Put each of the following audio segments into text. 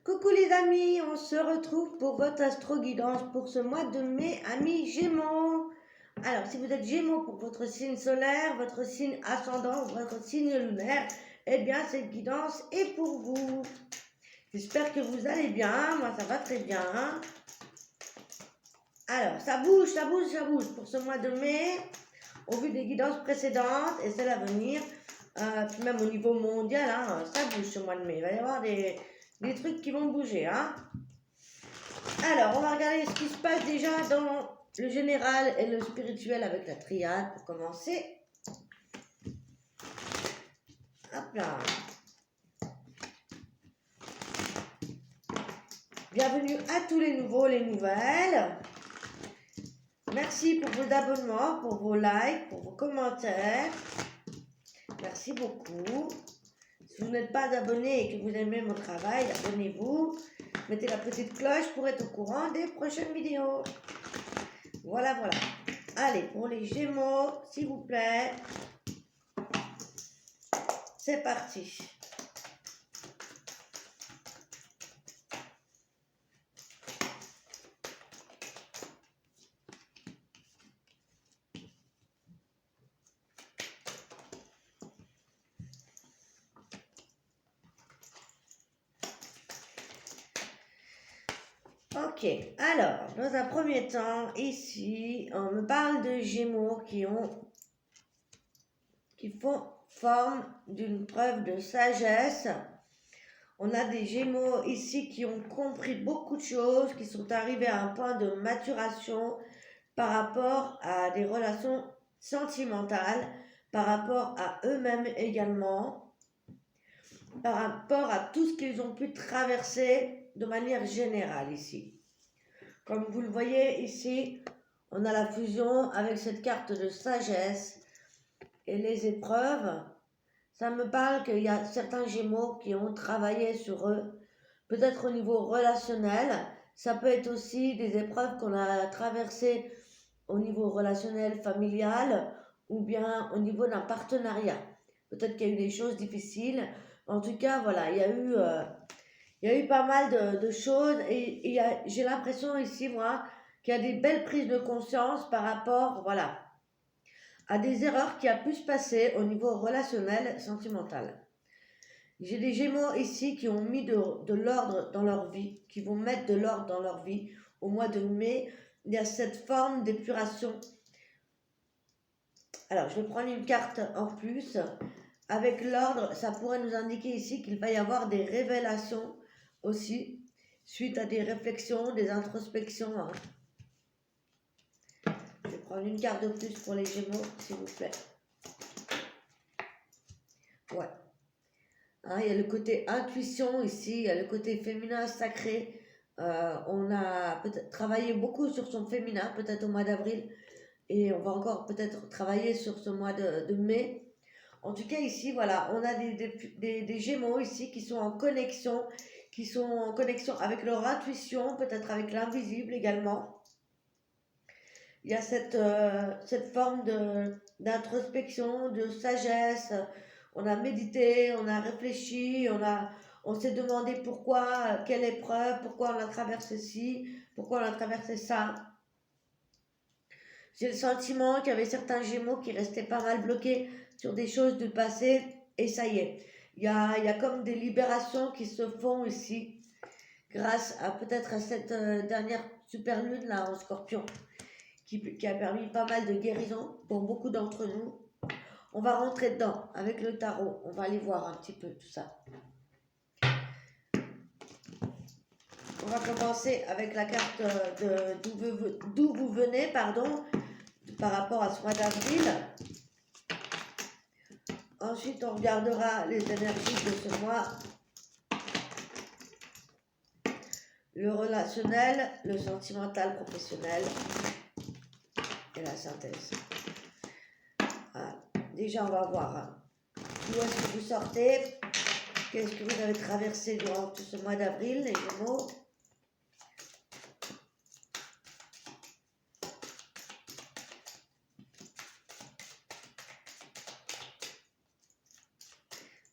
Coucou les amis, on se retrouve pour votre astro-guidance pour ce mois de mai, amis Gémeaux. Alors, si vous êtes Gémeaux pour votre signe solaire, votre signe ascendant, votre signe lunaire, eh bien, cette guidance est pour vous. J'espère que vous allez bien, moi ça va très bien. Alors, ça bouge pour ce mois de mai, au vu des guidances précédentes et celles à venir. Puis même au niveau mondial, hein, ça bouge ce mois de mai. Il va y avoir des trucs qui vont bouger. Hein. Alors, on va regarder ce qui se passe déjà dans le général et le spirituel avec la triade pour commencer. Hop là. Bienvenue à tous les nouveaux, les nouvelles. Merci pour vos abonnements, pour vos likes, pour vos commentaires. Merci beaucoup. Si vous n'êtes pas abonné et que vous aimez mon travail, abonnez-vous. Mettez la petite cloche pour être au courant des prochaines vidéos. Voilà, voilà. Allez, pour les Gémeaux, s'il vous plaît. C'est parti. Ok, alors, dans un premier temps, ici, on me parle de Gémeaux qui font forme d'une preuve de sagesse. On a des Gémeaux ici qui ont compris beaucoup de choses, qui sont arrivés à un point de maturation par rapport à des relations sentimentales, par rapport à eux-mêmes également, par rapport à tout ce qu'ils ont pu traverser de manière générale ici. Comme vous le voyez ici, on a la fusion avec cette carte de sagesse et les épreuves. Ça me parle qu'il y a certains Gémeaux qui ont travaillé sur eux, peut-être au niveau relationnel. Ça peut être aussi des épreuves qu'on a traversées au niveau relationnel, familial, ou bien au niveau d'un partenariat. Peut-être qu'il y a eu des choses difficiles. En tout cas, voilà, il y a eu pas mal de choses et j'ai l'impression ici, moi, qu'il y a des belles prises de conscience par rapport, voilà, à des erreurs qui a pu se passer au niveau relationnel, sentimental. J'ai des Gémeaux ici qui ont mis de l'ordre dans leur vie, qui vont mettre de l'ordre dans leur vie. Au mois de mai, il y a cette forme d'épuration. Alors, je vais prendre une carte en plus. Avec l'ordre, ça pourrait nous indiquer ici qu'il va y avoir des révélations aussi, suite à des réflexions, des introspections. Hein. Je vais prendre une carte de plus pour les Gémeaux, s'il vous plaît. Ouais. Hein, il y a le côté intuition ici, il y a le côté féminin sacré. On a peut-être travaillé beaucoup sur son féminin, peut-être au mois d'avril, et on va encore peut-être travailler sur ce mois de mai. En tout cas, ici, voilà, on a des Gémeaux ici qui sont en connexion, avec leur intuition, peut-être avec l'invisible également. Il y a cette forme d'introspection, de sagesse. On a médité, on a réfléchi, on s'est demandé pourquoi, quelle épreuve, pourquoi on a traversé ci, pourquoi on a traversé ça. J'ai le sentiment qu'il y avait certains Gémeaux qui restaient pas mal bloqués sur des choses du passé, et ça y est. Il y a comme des libérations qui se font ici, grâce à peut-être à cette dernière super lune là en Scorpion, qui a permis pas mal de guérison pour beaucoup d'entre nous. On va rentrer dedans avec le tarot, on va aller voir un petit peu tout ça. On va commencer avec la carte d'où vous venez, pardon, par rapport à ce mois d'avril. Ensuite, on regardera les énergies de ce mois. Le relationnel, le sentimental, professionnel et la synthèse. Voilà. Déjà, on va voir hein, d'où est-ce que vous sortez, qu'est-ce que vous avez traversé durant tout ce mois d'avril, les Gémeaux.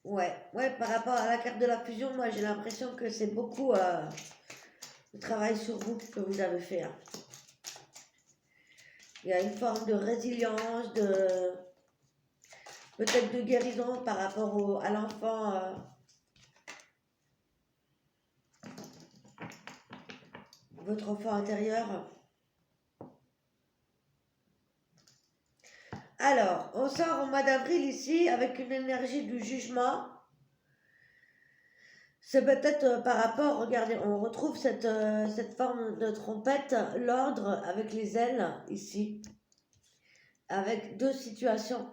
ouais, par rapport à la carte de la fusion, moi j'ai l'impression que c'est beaucoup le travail sur vous que vous avez fait, hein. Il y a une forme de résilience, peut-être de guérison par rapport à l'enfant, votre enfant intérieur. Alors, on sort au mois d'avril ici avec une énergie du jugement. C'est peut-être par rapport, regardez, on retrouve cette forme de trompette, l'ordre avec les ailes ici, avec deux situations.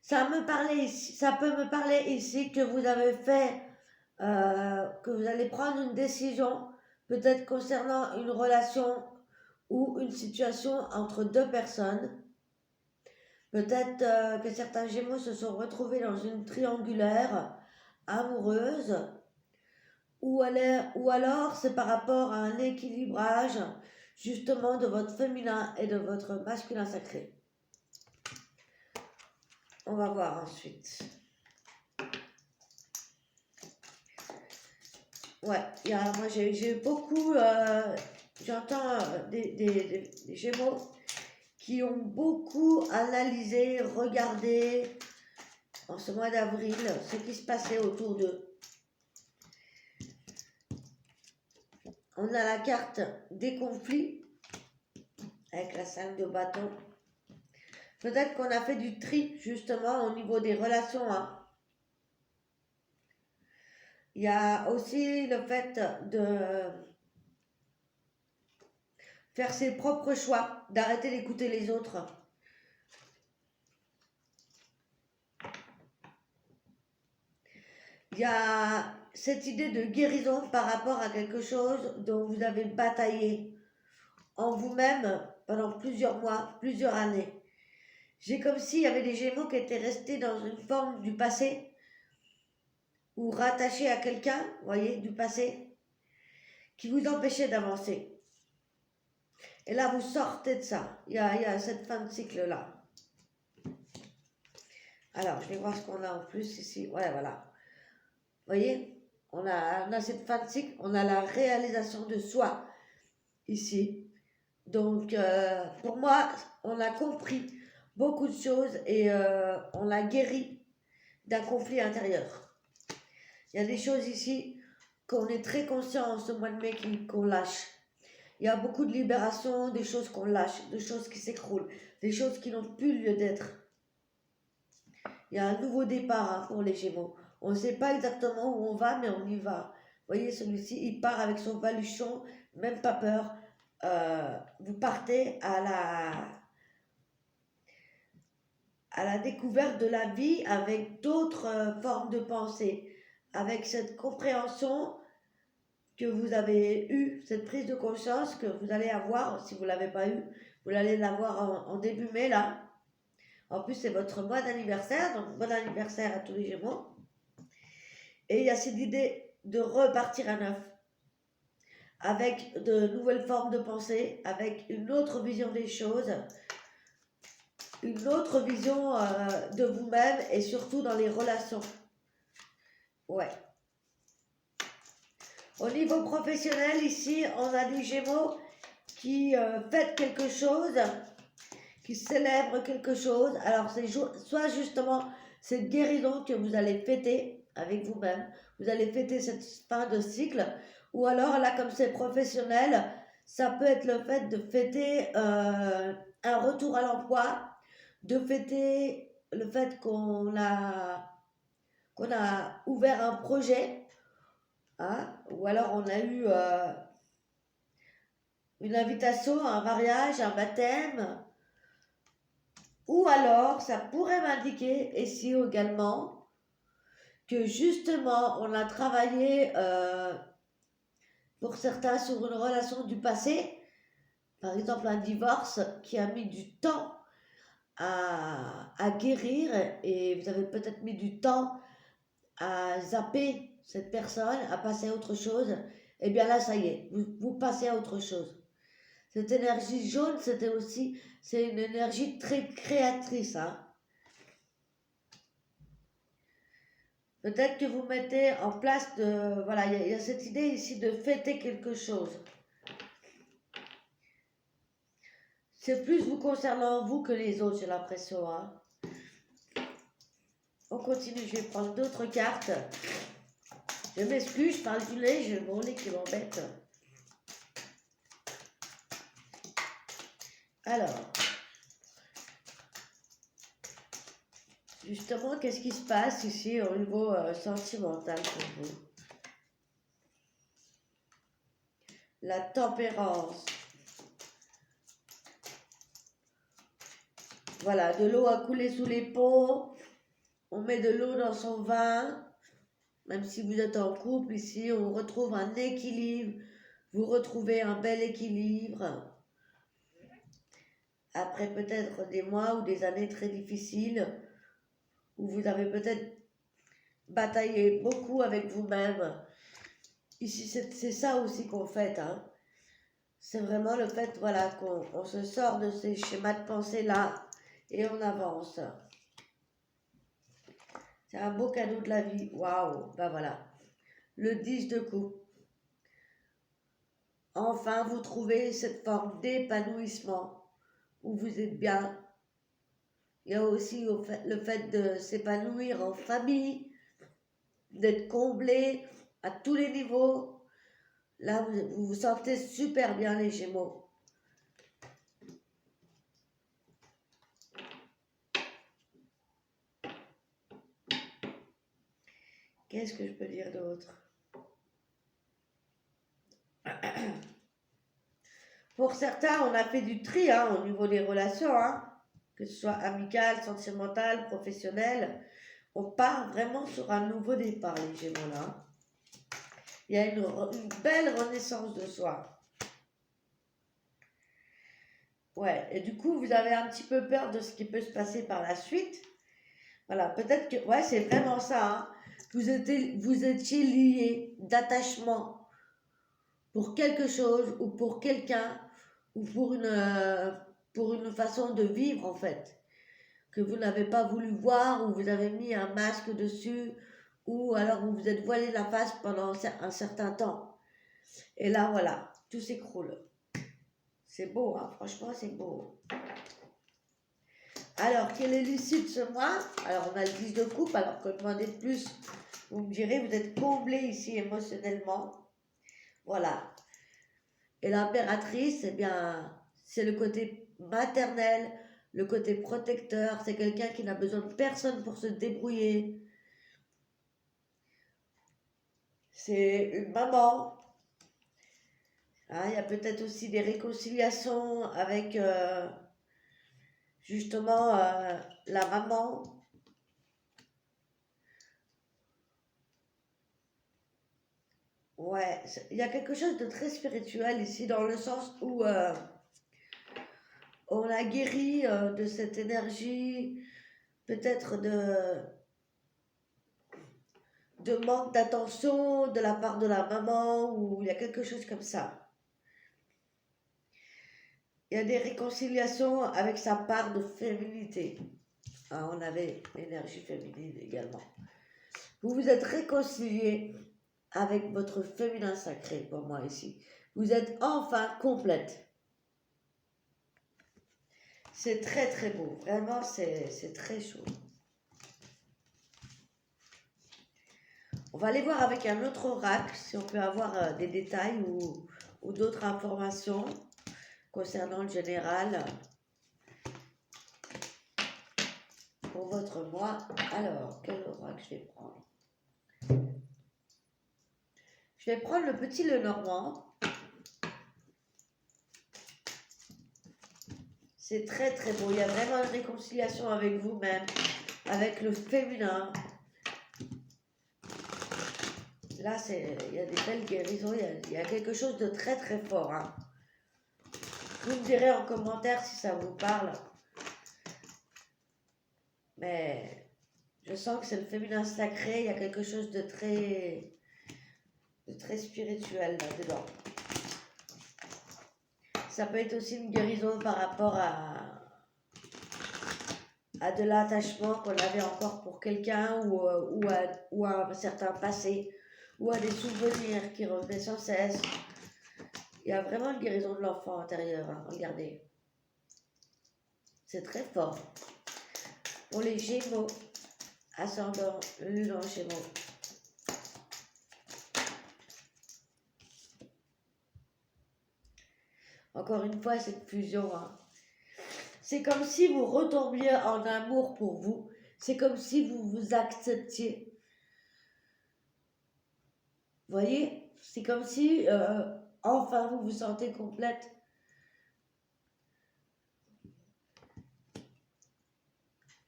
Ça peut me parler ici que vous avez fait, que vous allez prendre une décision, peut-être concernant une relation ou une situation entre deux personnes. Peut-être que certains Gémeaux se sont retrouvés dans une triangulaire amoureuse, ou alors c'est par rapport à un équilibrage justement de votre féminin et de votre masculin sacré. On va voir ensuite. Ouais, moi j'ai beaucoup, j'entends des Gémeaux qui ont beaucoup analysé, regardé en ce mois d'avril ce qui se passait autour d'eux. On a la carte des conflits avec la 5 de bâton. Peut-être qu'on a fait du tri justement au niveau des relations, hein. Il y a aussi le fait de faire ses propres choix, d'arrêter d'écouter les autres. Il y a cette idée de guérison par rapport à quelque chose dont vous avez bataillé en vous-même pendant plusieurs mois, plusieurs années. J'ai comme s'il y avait des Gémeaux qui étaient restés dans une forme du passé ou rattachés à quelqu'un, vous voyez, du passé, qui vous empêchait d'avancer. Et là, vous sortez de ça. Il y a cette fin de cycle-là. Alors, je vais voir ce qu'on a en plus ici. Ouais, voilà. Vous voyez, on a cette fin de cycle, on a la réalisation de soi ici. Donc, pour moi, on a compris beaucoup de choses et on a guéri d'un conflit intérieur. Il y a des choses ici qu'on est très conscient en ce mois de mai qu'on lâche. Il y a beaucoup de libération, des choses qu'on lâche, des choses qui s'écroulent, des choses qui n'ont plus lieu d'être. Il y a un nouveau départ, hein, pour les Gémeaux. On ne sait pas exactement où on va, mais on y va. Vous voyez, celui-ci, il part avec son baluchon, même pas peur. Vous partez à la découverte de la vie avec d'autres formes de pensée, avec cette compréhension que vous avez eue, cette prise de conscience que vous allez avoir, si vous ne l'avez pas eue, vous allez l'avoir en début mai là. En plus, c'est votre mois d'anniversaire, donc bon anniversaire à tous les Gémeaux. Et il y a cette idée de repartir à neuf, avec de nouvelles formes de pensée, avec une autre vision des choses, une autre vision de vous-même et surtout dans les relations. Ouais. Au niveau professionnel, ici, on a des Gémeaux qui fêtent quelque chose, qui célèbrent quelque chose. Alors, c'est soit justement cette guérison que vous allez fêter avec vous-même, vous allez fêter cette fin de cycle, ou alors, là, comme c'est professionnel, ça peut être le fait de fêter un retour à l'emploi, de fêter le fait qu'on a ouvert un projet, hein, ou alors on a eu une invitation à un mariage, un baptême, ou alors ça pourrait m'indiquer ici également que justement on a travaillé pour certains sur une relation du passé, par exemple un divorce qui a mis du temps à guérir et vous avez peut-être mis du temps à zapper cette personne, à passer à autre chose. Et bien là, ça y est, vous passez à autre chose. Cette énergie jaune, c'est une énergie très créatrice, hein. Peut-être que vous mettez en place de... Voilà, il y a cette idée ici de fêter quelque chose. C'est plus vous concernant vous que les autres, j'ai l'impression. Hein. On continue, je vais prendre d'autres cartes. Je m'excuse, je parle du lait, j'ai mon nez qui m'embête. Alors, justement, qu'est-ce qui se passe ici au niveau sentimental pour vous? La tempérance. Voilà, de l'eau a coulé sous les ponts. On met de l'eau dans son vin. Même si vous êtes en couple ici, on retrouve un équilibre. Vous retrouvez un bel équilibre. Après peut-être des mois ou des années très difficiles, où vous avez peut-être bataillé beaucoup avec vous-même. Ici, c'est ça aussi qu'on fait. Hein. C'est vraiment le fait voilà, qu'on se sort de ces schémas de pensée-là et on avance. C'est un beau cadeau de la vie. Waouh, ben voilà. Le 10 de coupe. Enfin, vous trouvez cette forme d'épanouissement où vous êtes bien. Il y a aussi le fait de s'épanouir en famille, d'être comblé à tous les niveaux. Là, vous vous sentez super bien, les Gémeaux. Qu'est-ce que je peux dire d'autre? Pour certains, on a fait du tri hein, au niveau des relations, hein, que ce soit amical, sentimental, professionnel. On part vraiment sur un nouveau départ, les Gémeaux là. Il y a une belle renaissance de soi. Ouais, et du coup, vous avez un petit peu peur de ce qui peut se passer par la suite. Voilà, peut-être que, ouais, c'est vraiment ça. Hein. Vous étiez lié d'attachement pour quelque chose ou pour quelqu'un ou pour une façon de vivre en fait, que vous n'avez pas voulu voir ou vous avez mis un masque dessus ou alors vous vous êtes voilé la face pendant un certain temps. Et là, voilà, tout s'écroule. C'est beau, hein, franchement, c'est beau. Alors, quel est l'issue de ce mois? Alors, on a le 10 de coupe, alors que demandez plus, vous me direz, vous êtes comblé ici émotionnellement. Voilà. Et l'impératrice, eh bien, c'est le côté maternel, le côté protecteur, c'est quelqu'un qui n'a besoin de personne pour se débrouiller. C'est une maman. Hein, il y a peut-être aussi des réconciliations avec justement la maman. Ouais, il y a quelque chose de très spirituel ici dans le sens où on a guéri de cette énergie, peut-être de manque d'attention de la part de la maman ou il y a quelque chose comme ça. Il y a des réconciliations avec sa part de féminité. Ah, on avait l'énergie féminine également. Vous vous êtes réconcilié avec votre féminin sacré pour moi ici. Vous êtes enfin complète. C'est très très beau. Vraiment, c'est très chaud. On va aller voir avec un autre oracle si on peut avoir des détails ou d'autres informations concernant le général pour votre mois. Alors, quel oracle je vais prendre? Je vais prendre le petit Lenormand. C'est très très beau. Il y a vraiment une réconciliation avec vous-même, avec le féminin. Là, il y a des belles guérisons. Il y a quelque chose de très très fort. Hein. Vous me direz en commentaire si ça vous parle. Mais je sens que c'est le féminin sacré. Il y a quelque chose de très spirituel là-dedans. Ça peut être aussi une guérison par rapport à à de l'attachement qu'on avait encore pour quelqu'un ou à un certain passé ou à des souvenirs qui revenaient sans cesse. Il y a vraiment une guérison de l'enfant intérieur, hein, regardez. C'est très fort. Pour les Gémeaux, ascendant Lune en Gémeaux. Encore une fois, cette fusion, hein. C'est comme si vous retombiez en amour pour vous. C'est comme si vous vous acceptiez. Vous voyez? C'est comme si, enfin, vous vous sentez complète.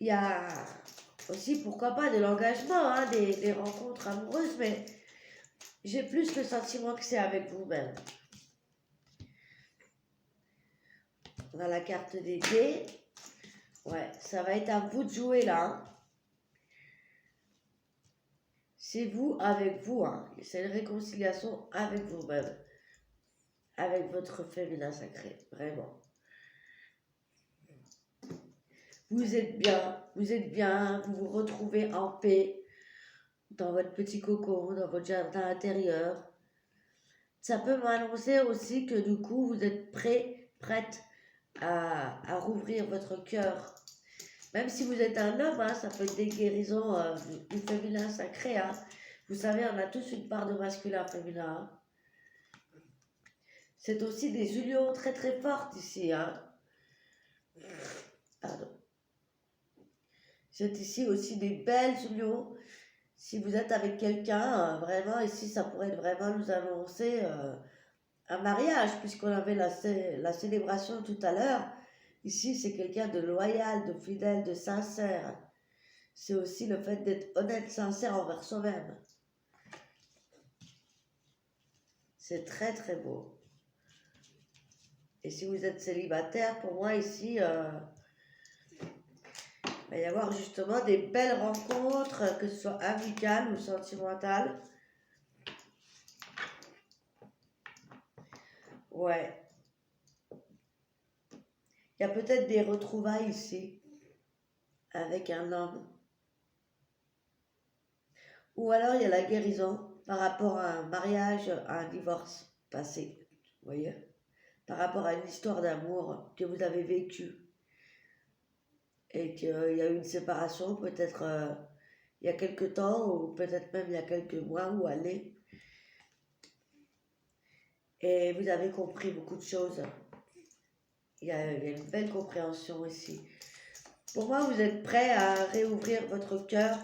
Il y a aussi, pourquoi pas, de l'engagement, hein, des rencontres amoureuses, mais j'ai plus le sentiment que c'est avec vous-même. On a la carte des dés. Ouais, ça va être à vous de jouer là, hein. C'est vous avec vous, hein. C'est une réconciliation avec vous-même, avec votre féminin sacré, vraiment. Vous êtes bien, vous vous retrouvez en paix dans votre petit cocon, dans votre jardin intérieur. Ça peut m'annoncer aussi que du coup, vous êtes prête à rouvrir votre cœur. Même si vous êtes un homme, hein, ça peut être des guérisons du féminin sacré, hein. Vous savez, on a tous une part de masculin féminin, hein. C'est aussi des unions très très fortes ici, hein. Pardon. C'est ici aussi des belles unions. Si vous êtes avec quelqu'un, vraiment, ici, ça pourrait vraiment nous annoncer un mariage, puisqu'on avait la célébration tout à l'heure. Ici, c'est quelqu'un de loyal, de fidèle, de sincère. C'est aussi le fait d'être honnête, sincère envers soi-même. C'est très, très beau. Et si vous êtes célibataire, pour moi, ici, il va y avoir justement des belles rencontres, que ce soit amicales ou sentimentales. Ouais. Il y a peut-être des retrouvailles ici avec un homme. Ou alors il y a la guérison par rapport à un mariage, à un divorce passé. Vous voyez? Par rapport à une histoire d'amour que vous avez vécue. Et qu'il y a eu une séparation peut-être il y a quelque temps, ou peut-être même il y a quelques mois ou années. Et vous avez compris beaucoup de choses. Il y a une belle compréhension ici. Pour moi, vous êtes prêt à réouvrir votre cœur.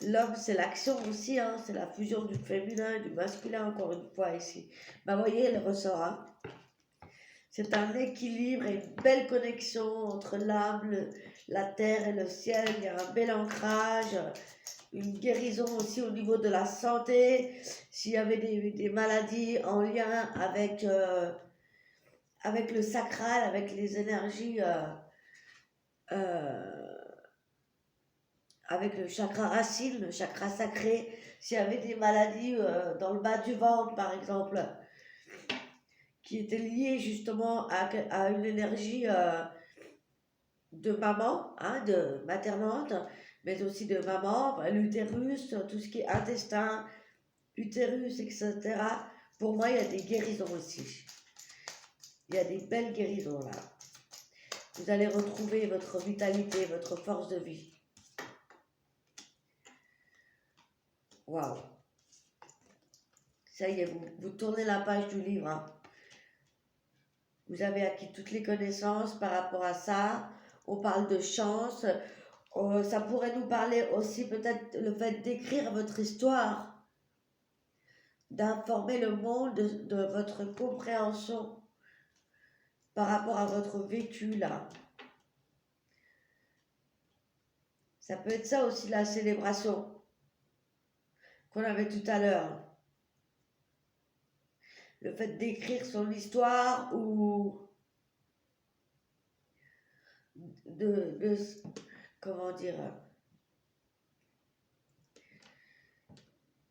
L'homme, c'est l'action aussi, hein, c'est la fusion du féminin et du masculin, encore une fois, ici. Bah, vous voyez, elle ressort, hein. C'est un équilibre et une belle connexion entre l'âme, la terre et le ciel. Il y a un bel ancrage, une guérison aussi au niveau de la santé. S'il y avait des maladies en lien avec le sacral, avec les énergies, avec le chakra racine, le chakra sacré, s'il y avait des maladies dans le bas du ventre, par exemple, qui étaient liées justement à une énergie de maman, hein, de maternante, mais aussi de maman, l'utérus, tout ce qui est intestin, utérus, etc. Pour moi, il y a des guérisons aussi. Il y a des belles guérisons là. Vous allez retrouver votre vitalité, votre force de vie. Waouh! Ça y est, vous tournez la page du livre, hein. Vous avez acquis toutes les connaissances par rapport à ça. On parle de chance. Ça pourrait nous parler aussi peut-être le fait d'écrire votre histoire, d'informer le monde de votre compréhension par rapport à votre vécu là. Ça peut être ça aussi la célébration qu'on avait tout à l'heure. Le fait d'écrire son histoire ou de comment dire,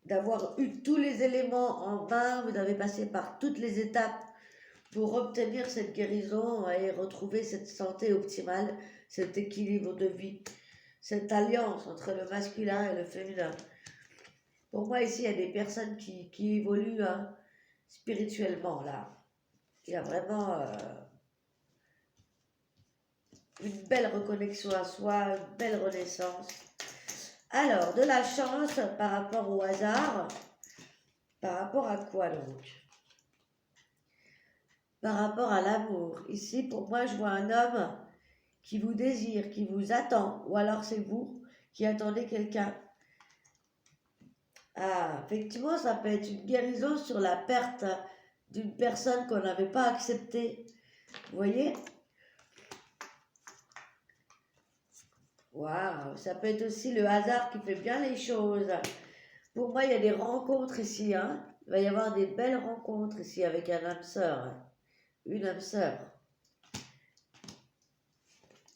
d'avoir eu tous les éléments en main, vous avez passé par toutes les étapes pour obtenir cette guérison et retrouver cette santé optimale, cet équilibre de vie, cette alliance entre le masculin et le féminin. Pour moi, ici, il y a des personnes qui évoluent spirituellement, là. Il y a vraiment une belle reconnexion à soi, une belle renaissance. Alors, de la chance par rapport au hasard, par rapport à quoi donc? Par rapport à l'amour. Ici, pour moi, je vois un homme qui vous désire, qui vous attend, ou alors c'est vous qui attendez quelqu'un. Ah, effectivement, ça peut être une guérison sur la perte d'une personne qu'on n'avait pas acceptée. Vous voyez? Waouh, ça peut être aussi le hasard qui fait bien les choses. Pour moi, il y a des rencontres ici, hein. Il va y avoir des belles rencontres ici avec un âme sœur, hein. Une âme sœur.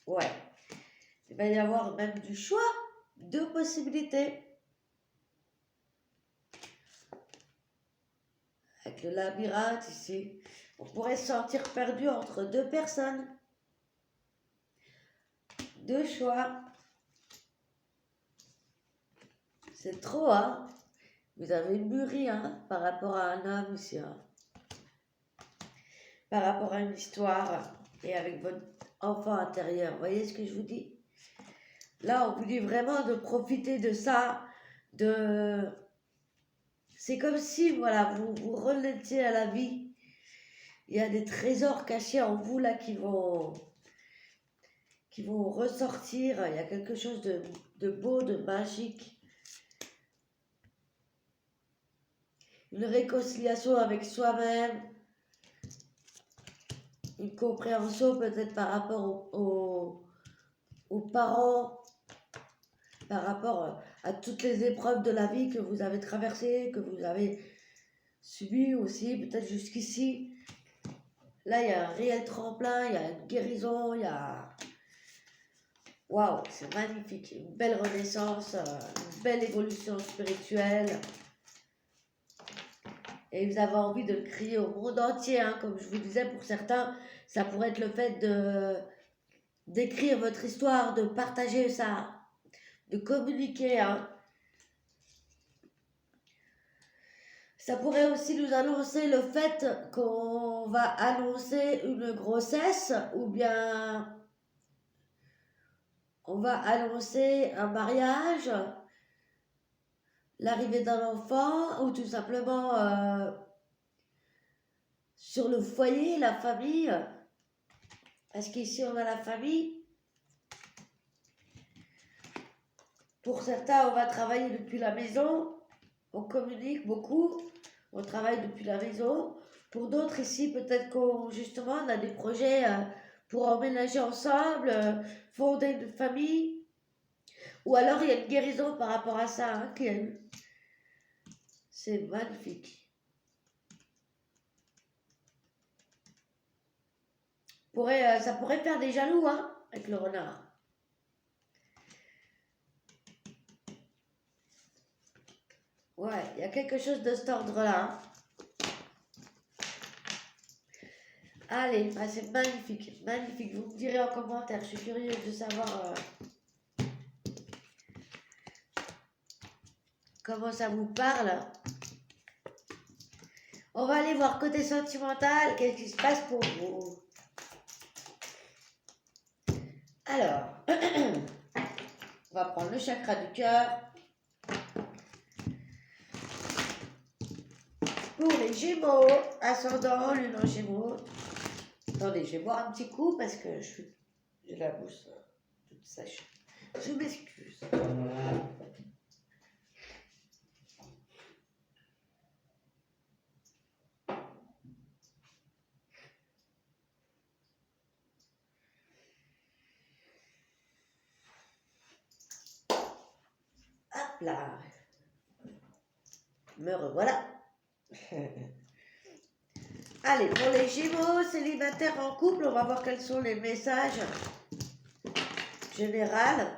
Ouais. Il va y avoir même du choix, deux possibilités. Avec le labyrinthe ici, on pourrait se sentir perdu entre deux personnes. Deux choix. C'est trop, hein? Vous avez mûri, hein, par rapport à un homme ici, hein. Par rapport à une histoire et avec votre enfant intérieur. Vous voyez ce que je vous dis? Là, on vous dit vraiment de profiter de ça, C'est comme si, voilà, vous renaîtiez à la vie. Il y a des trésors cachés en vous, là, qui vont ressortir. Il y a quelque chose de beau, de magique. Une réconciliation avec soi-même. Une compréhension peut-être par rapport aux parents, par rapport à toutes les épreuves de la vie que vous avez traversées, que vous avez subies aussi, peut-être jusqu'ici. Là, il y a un réel tremplin, il y a une guérison, il y a... Waouh, c'est magnifique. Une belle renaissance, une belle évolution spirituelle. Et vous avez envie de le crier au monde entier, hein, comme je vous disais, pour certains, ça pourrait être le fait d'écrire votre histoire, de partager ça, de communiquer, hein. Ça pourrait aussi nous annoncer le fait qu'on va annoncer une grossesse ou bien on va annoncer un mariage, l'arrivée d'un enfant ou tout simplement sur le foyer, la famille. Parce qu'ici on a la famille. Pour certains, on va travailler depuis la maison. On communique beaucoup. On travaille depuis la maison. Pour d'autres ici, peut-être qu'on justement on a des projets pour emménager ensemble, fonder une famille. Ou alors il y a une guérison par rapport à ça, hein, c'est magnifique. Ça pourrait faire des jaloux, hein, avec le renard. Ouais, il y a quelque chose de cet ordre-là, hein. Allez, bah c'est magnifique, magnifique. Vous me direz en commentaire, je suis curieuse de savoir comment ça vous parle. On va aller voir côté sentimental, qu'est-ce qui se passe pour vous. Alors, on va prendre le chakra du cœur. Pour les Gémeaux, ascendant, lune en Gémeaux. Attendez, je vais boire un petit coup parce que j'ai la bouche toute sèche. Je m'excuse. Hop là. Me revoilà. Allez, pour les Gémeaux, célibataires en couple, on va voir quels sont les messages généraux.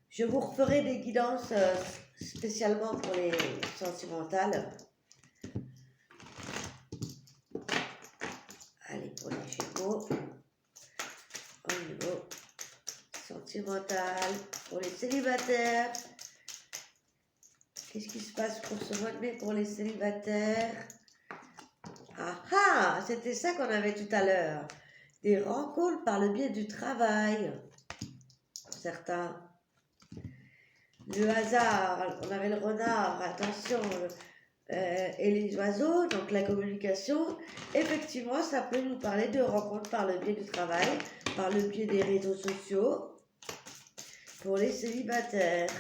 Je vous referai des guidances spécialement pour les sentimentales. Gémeaux, au niveau sentimental, pour les célibataires. Qu'est-ce qui se passe pour ce mois de mai pour les célibataires? Ah ah, c'était ça qu'on avait tout à l'heure. Des rencontres par le biais du travail. Pour certains. Le hasard, on avait le renard, attention, et les oiseaux, donc la communication. Effectivement, ça peut nous parler de rencontres par le biais du travail, par le biais des réseaux sociaux, pour les célibataires.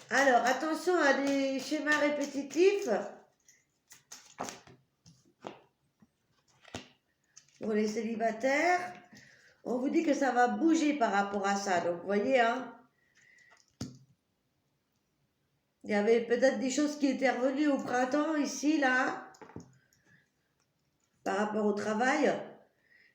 Alors, attention à des schémas répétitifs. Pour les célibataires, on vous dit que ça va bouger par rapport à ça. Donc, vous voyez, hein, il y avait peut-être des choses qui étaient revenues au printemps, ici, là, par rapport au travail.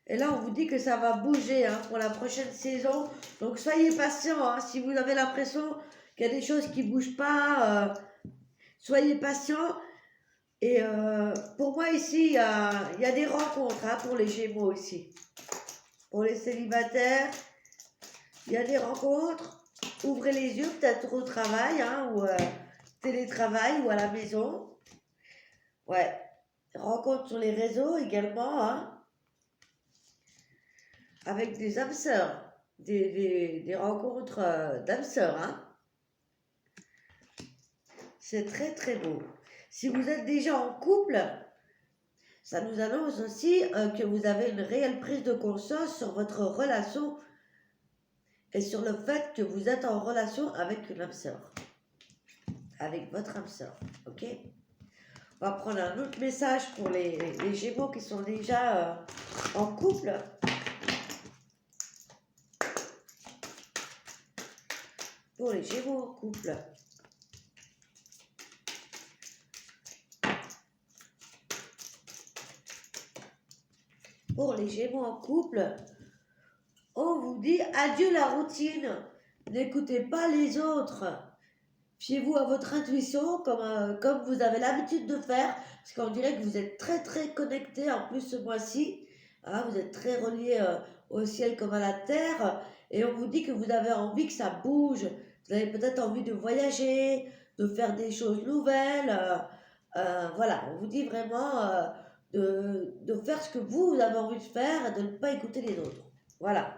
Et là, on vous dit que ça va bouger hein, pour la prochaine saison. Donc, soyez patients. Hein, si vous avez l'impression qu'il y a des choses qui ne bougent pas, soyez patients. Et pour moi, ici, il y a des rencontres hein, pour les Gémeaux ici. Pour les célibataires, il y a des rencontres. Ouvrez les yeux, peut-être au travail, hein, ou télétravail, ou à la maison. Ouais. Rencontres sur les réseaux également, hein, avec des âmes sœurs. Des rencontres d'âmes sœurs, hein. C'est très très beau. Si vous êtes déjà en couple, ça nous annonce aussi que vous avez une réelle prise de conscience sur votre relation et sur le fait que vous êtes en relation avec une âme sœur. Avec votre âme sœur, ok? On va prendre un autre message pour les Gémeaux qui sont déjà en couple. Pour les Gémeaux en couple. Pour les Gémeaux en couple, on vous dit adieu la routine. N'écoutez pas les autres. Fiez-vous à votre intuition comme vous avez l'habitude de faire. Parce qu'on dirait que vous êtes très très connecté en plus ce mois-ci. Hein, vous êtes très relié au ciel comme à la terre. Et on vous dit que vous avez envie que ça bouge. Vous avez peut-être envie de voyager, de faire des choses nouvelles. Voilà, on vous dit vraiment de faire ce que vous avez envie de faire et de ne pas écouter les autres. Voilà.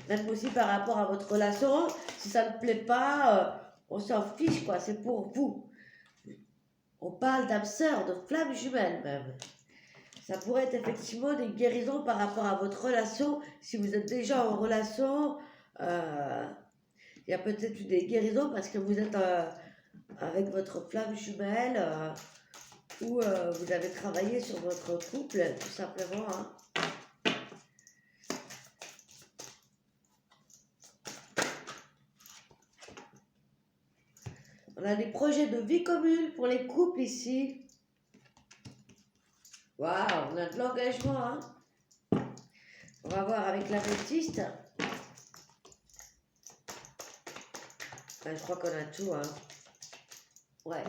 Même aussi par rapport à votre relation, si ça ne plaît pas, on s'en fiche quoi, c'est pour vous. On parle d'âme sœur, de flammes jumelles même. Ça pourrait être effectivement des guérisons par rapport à votre relation. Si vous êtes déjà en relation, il y a peut-être eu des guérisons parce que vous êtes avec votre flamme jumelle ou vous avez travaillé sur votre couple, tout simplement. Hein. On a des projets de vie commune pour les couples ici. Waouh, on a de l'engagement. Hein. On va voir avec l'améthyste. Je crois qu'on a tout. Hein. Ouais.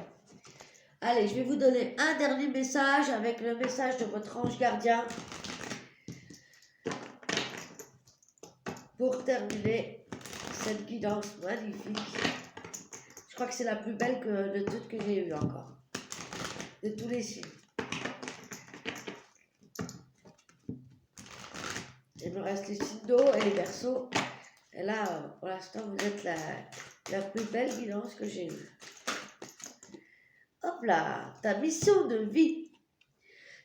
Allez, je vais vous donner un dernier message avec le message de votre ange gardien. Pour terminer cette guidance magnifique. Je crois que c'est la plus belle de toutes que j'ai eues encore. De tous les signes. Il me reste les signes d'eau et les Verseaux. Et là, pour l'instant, vous êtes la plus belle guidance que j'ai eue. Hop là, ta mission de vie.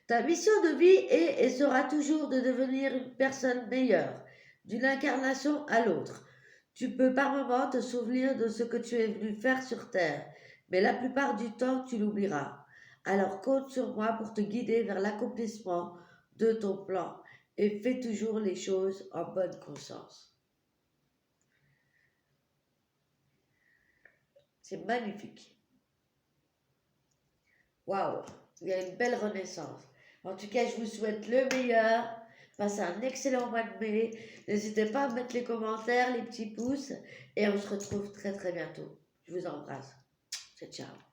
Ta mission de vie est et sera toujours de devenir une personne meilleure, d'une incarnation à l'autre. Tu peux par moments te souvenir de ce que tu es venu faire sur Terre, mais la plupart du temps, tu l'oublieras. Alors compte sur moi pour te guider vers l'accomplissement de ton plan et fais toujours les choses en bonne conscience. C'est magnifique. Waouh, il y a une belle renaissance. En tout cas, je vous souhaite le meilleur Passez un excellent mois de mai. N'hésitez pas à mettre les commentaires, les petits pouces. Et on se retrouve très très bientôt. Je vous embrasse. Ciao, ciao.